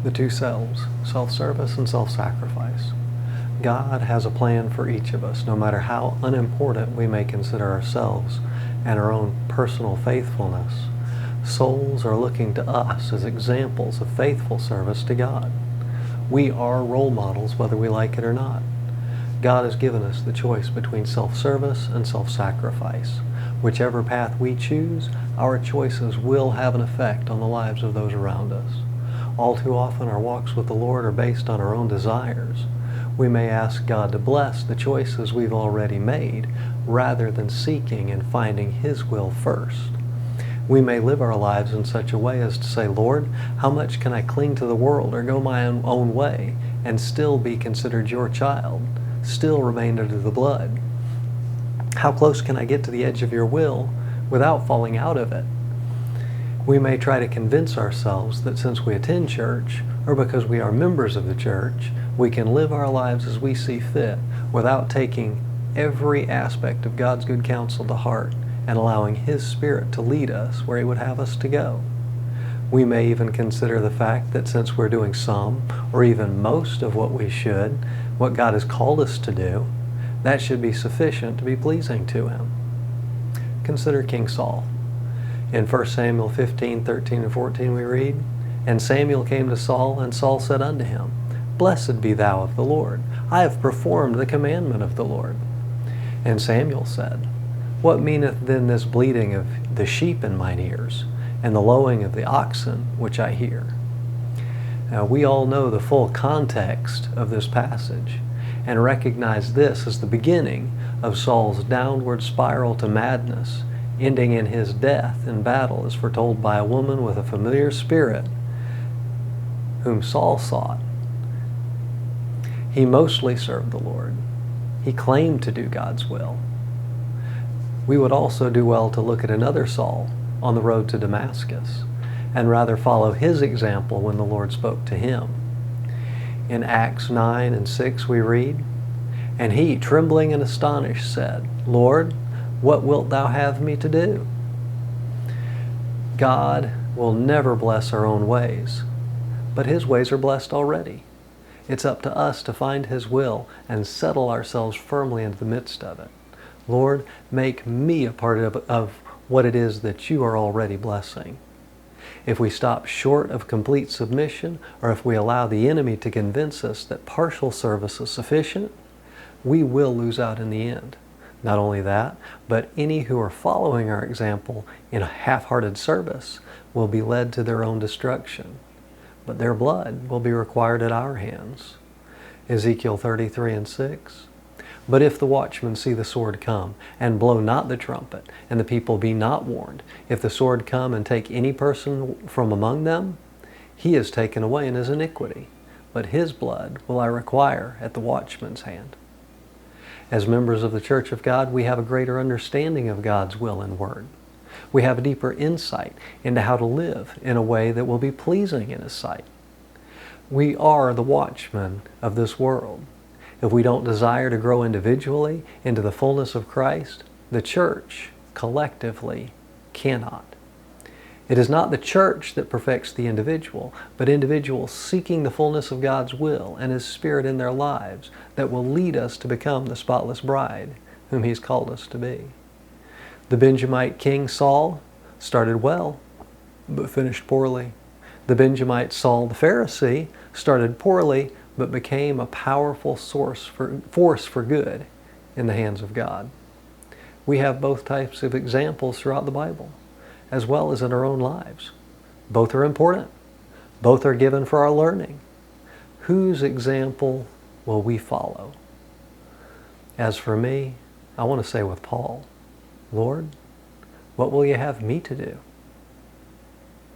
The two selves, self-service and self-sacrifice. God has a plan for each of us, no matter how unimportant we may consider ourselves and our own personal faithfulness. Souls are looking to us as examples of faithful service to God. We are role models whether we like it or not. God has given us the choice between self-service and self-sacrifice. Whichever path we choose, our choices will have an effect on the lives of those around us. All too often our walks with the Lord are based on our own desires. We may ask God to bless the choices we've already made rather than seeking and finding His will first. We may live our lives in such a way as to say, Lord, how much can I cling to the world or go my own way and still be considered your child, still remain under the blood? How close can I get to the edge of your will without falling out of it? We may try to convince ourselves that since we attend church, or because we are members of the church, we can live our lives as we see fit without taking every aspect of God's good counsel to heart and allowing His Spirit to lead us where He would have us to go. We may even consider the fact that since we're doing some, or even most of what we should, what God has called us to do, that should be sufficient to be pleasing to Him. Consider King Saul. In 1 Samuel 15, 13, and 14 we read, "And Samuel came to Saul, and Saul said unto him, Blessed be thou of the Lord. I have performed the commandment of the Lord. And Samuel said, What meaneth then this bleating of the sheep in mine ears, and the lowing of the oxen which I hear?" Now we all know the full context of this passage, and recognize this as the beginning of Saul's downward spiral to madness, ending in his death in battle as foretold by a woman with a familiar spirit whom Saul sought. He mostly served the Lord. He claimed to do God's will. We would also do well to look at another Saul on the road to Damascus and rather follow his example when the Lord spoke to him. In Acts 9 and 6 we read, "And he, trembling and astonished, said, Lord, what wilt thou have me to do?" God will never bless our own ways, but His ways are blessed already. It's up to us to find His will and settle ourselves firmly into the midst of it. Lord, make me a part of what it is that you are already blessing. If we stop short of complete submission, or if we allow the enemy to convince us that partial service is sufficient, we will lose out in the end. Not only that, but any who are following our example in a half-hearted service will be led to their own destruction. But their blood will be required at our hands. Ezekiel 33 and 6. "But if the watchman see the sword come, and blow not the trumpet, and the people be not warned, if the sword come and take any person from among them, he is taken away in his iniquity, but his blood will I require at the watchman's hand." As members of the Church of God, we have a greater understanding of God's will and word. We have a deeper insight into how to live in a way that will be pleasing in His sight. We are the watchmen of this world. If we don't desire to grow individually into the fullness of Christ, the church collectively cannot. It is not the church that perfects the individual, but individuals seeking the fullness of God's will and His Spirit in their lives that will lead us to become the spotless bride whom He's called us to be. The Benjamite king Saul started well, but finished poorly. The Benjamite Saul the Pharisee started poorly, but became a powerful force for good in the hands of God. We have both types of examples throughout the Bible, as well as in our own lives. Both are important. Both are given for our learning. Whose example will we follow? As for me, I want to say with Paul, Lord, what will you have me to do?